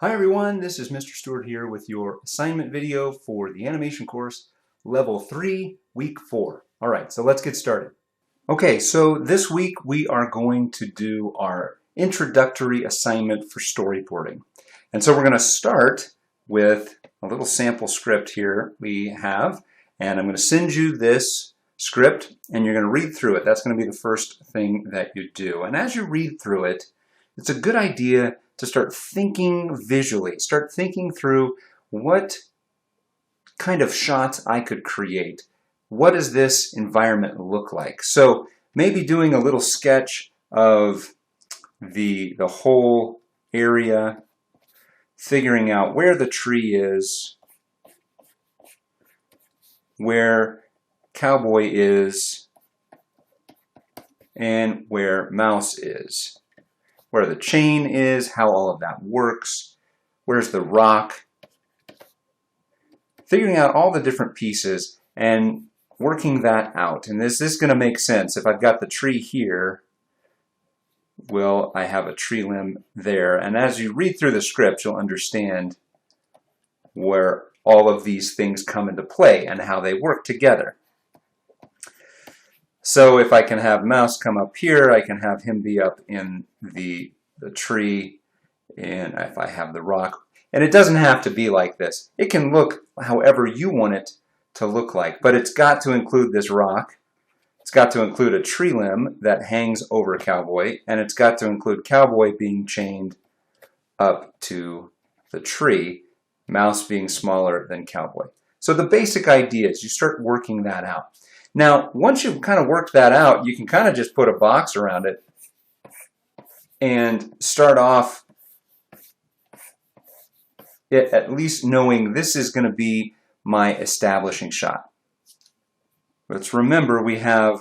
Hi everyone, this is Mr. Stewart here with your assignment video for the animation course Level 3, Week 4. Alright, so let's get started. Okay, so this week we are going to do our introductory assignment for storyboarding. And so we're going to start with a little sample script here we have, and I'm going to send you this script and you're going to read through it. That's going to be the first thing that you do. And as you read through it, it's a good idea to start thinking visually, start thinking through what kind of shots I could create. What does this environment look like? So maybe doing a little sketch of the whole area, figuring out where the tree is, where Cowboy is, and where Mouse is. Where the chain is, how all of that works, where's the rock, figuring out all the different pieces and working that out. And this is going to make sense. If I've got the tree here, well, I have a tree limb there. And as you read through the script, you'll understand where all of these things come into play and how they work together. So if I can have Mouse come up here, I can have him be up in the tree, and if I have the rock. And it doesn't have to be like this. It can look however you want it to look like, but it's got to include this rock. It's got to include a tree limb that hangs over Cowboy, and it's got to include Cowboy being chained up to the tree, Mouse being smaller than Cowboy. So the basic idea is you start working that out. Now, once you've kind of worked that out, you can kind of just put a box around it and start off at least knowing this is going to be my establishing shot. Let's remember we have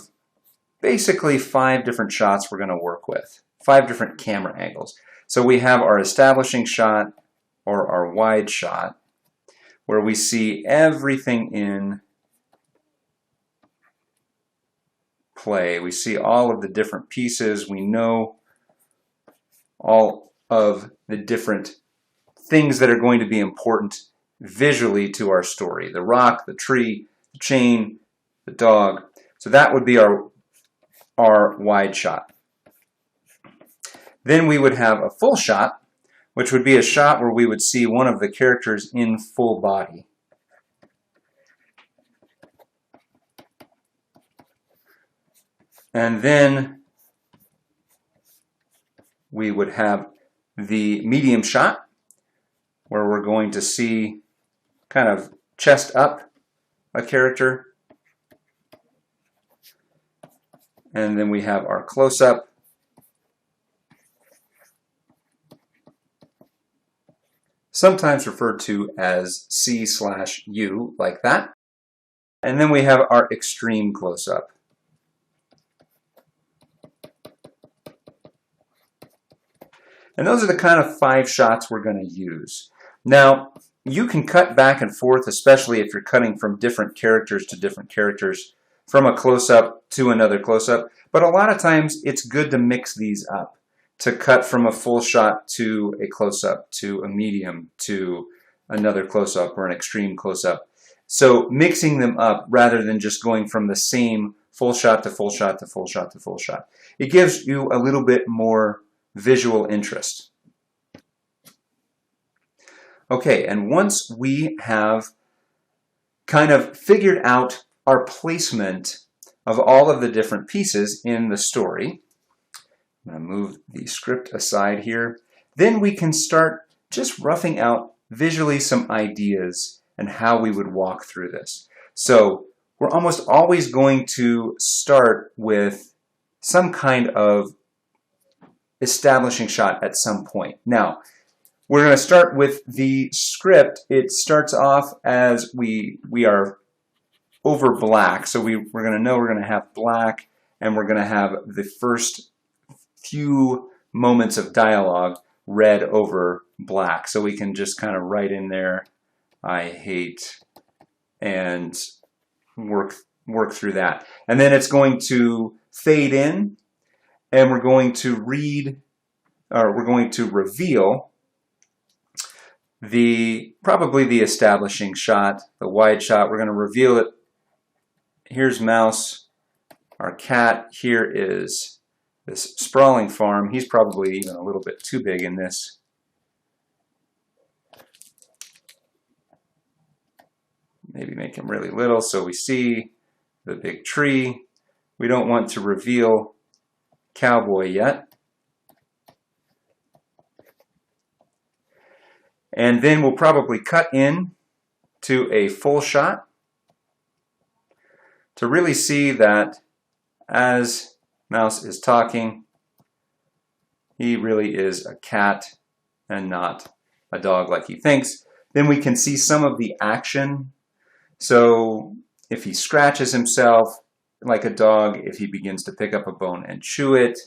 basically 5 different shots we're going to work with, 5 different camera angles. So we have our establishing shot or our wide shot where we see everything in play. We see all of the different pieces. We know all of the different things that are going to be important visually to our story. The rock, the tree, the chain, the dog. So that would be our wide shot. Then we would have a full shot, which would be a shot where we would see one of the characters in full body. And then we would have the medium shot, where we're going to see kind of chest up a character. And then we have our close-up. Sometimes referred to as C/U, like that. And then we have our extreme close-up. And those are the kind of 5 shots we're going to use. Now, you can cut back and forth, especially if you're cutting from different characters to different characters, from a close-up to another close-up. But a lot of times, it's good to mix these up, to cut from a full shot to a close-up, to a medium, to another close-up or an extreme close-up. So mixing them up rather than just going from the same full shot to full shot to full shot to full shot. It gives you a little bit more visual interest. Okay, and once we have kind of figured out our placement of all of the different pieces in the story, I'm going to move the script aside here, then we can start just roughing out visually some ideas and how we would walk through this. So we're almost always going to start with some kind of establishing shot at some point. Now, we're going to start with the script. It starts off as we are over black. So we're going to know we're going to have black, and we're going to have the first few moments of dialogue read over black. So we can just kind of write in there, I hate, and work through that. And then it's going to fade in, and we're going to read, or we're going to reveal probably the establishing shot, the wide shot. We're going to reveal it. Here's Mouse, our cat. Here is this sprawling farm. He's probably even a little bit too big in this. Maybe make him really little so we see the big tree. We don't want to reveal Cowboy yet. And then we'll probably cut in to a full shot to really see that as Mouse is talking, he really is a cat and not a dog like he thinks. Then we can see some of the action. So if he scratches himself like a dog, if he begins to pick up a bone and chew it,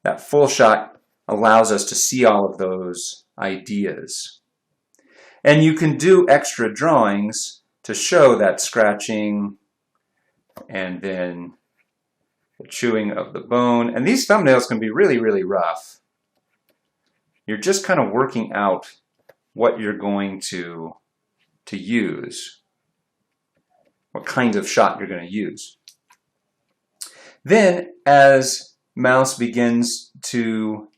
that full shot allows us to see all of those ideas. And you can do extra drawings to show that scratching and then the chewing of the bone. And these thumbnails can be really, really rough. You're just kind of working out what you're going to use, what kind of shot you're going to use. Then, as Mouse begins to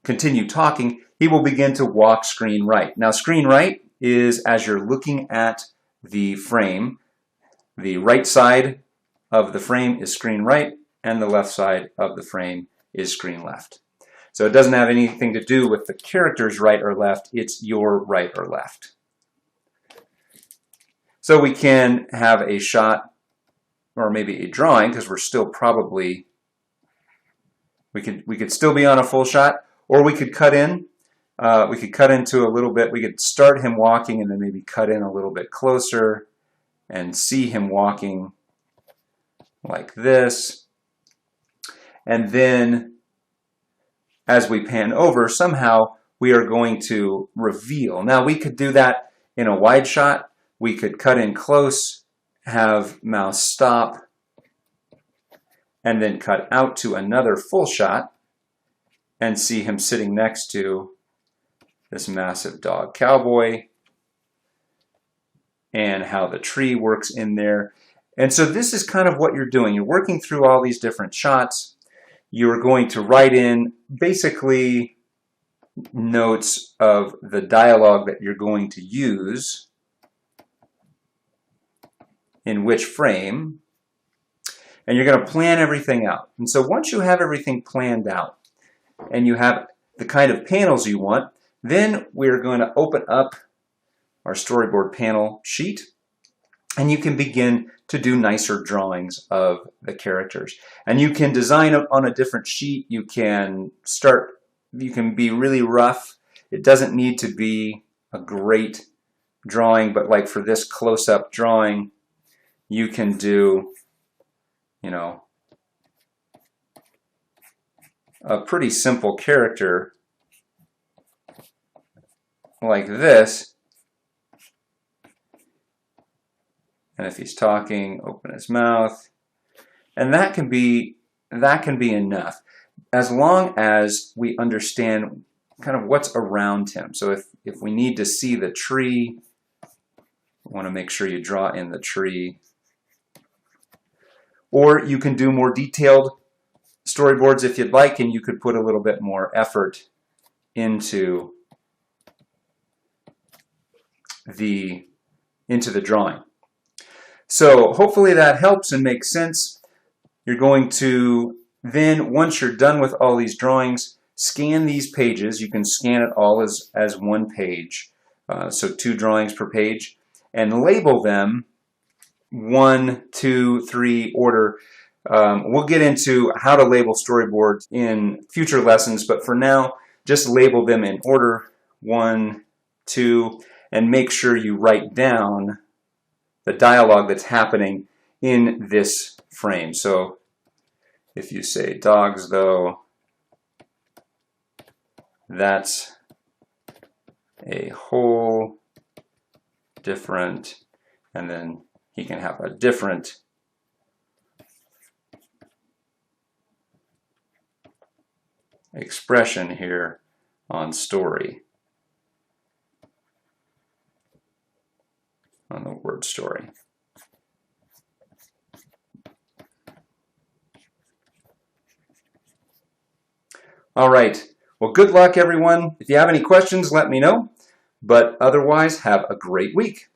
continue talking, he will begin to walk screen right. Now, screen right is as you're looking at the frame. The right side of the frame is screen right, and the left side of the frame is screen left. So it doesn't have anything to do with the character's right or left, it's your right or left. So we can have a shot, or maybe a drawing, because we're still probably, we could still be on a full shot, or we could cut in. We could cut into a little bit. We could start him walking and then maybe cut in a little bit closer and see him walking like this. And then as we pan over, somehow we are going to reveal. Now we could do that in a wide shot. We could cut in close, have Mouse stop, and then cut out to another full shot and see him sitting next to this massive dog Cowboy and how the tree works in there. And so this is kind of what you're doing. You're working through all these different shots. You're going to write in basically notes of the dialogue that you're going to use in which frame, and you're going to plan everything out. And so once you have everything planned out and you have the kind of panels you want, then we're going to open up our storyboard panel sheet, and you can begin to do nicer drawings of the characters. And you can design it on a different sheet. You can be really rough. It doesn't need to be a great drawing, but like for this close-up drawing, you can do, you know, a pretty simple character like this. And if he's talking, open his mouth. And that can be enough, as long as we understand kind of what's around him. So if we need to see the tree, we want to make sure you draw in the tree. Or you can do more detailed storyboards if you'd like, and you could put a little bit more effort into the drawing. So hopefully that helps and makes sense. You're going to then, once you're done with all these drawings, scan these pages. You can scan it all as one page, so 2 drawings per page, and label them 1, 2, 3 order. We'll get into how to label storyboards in future lessons, but for now, just label them in order, 1, 2, and make sure you write down the dialogue that's happening in this frame. So if you say dogs though, that's a whole different, and then he can have a different expression here on story. on the word story. All right. Well, good luck, everyone. If you have any questions, let me know. But otherwise, have a great week.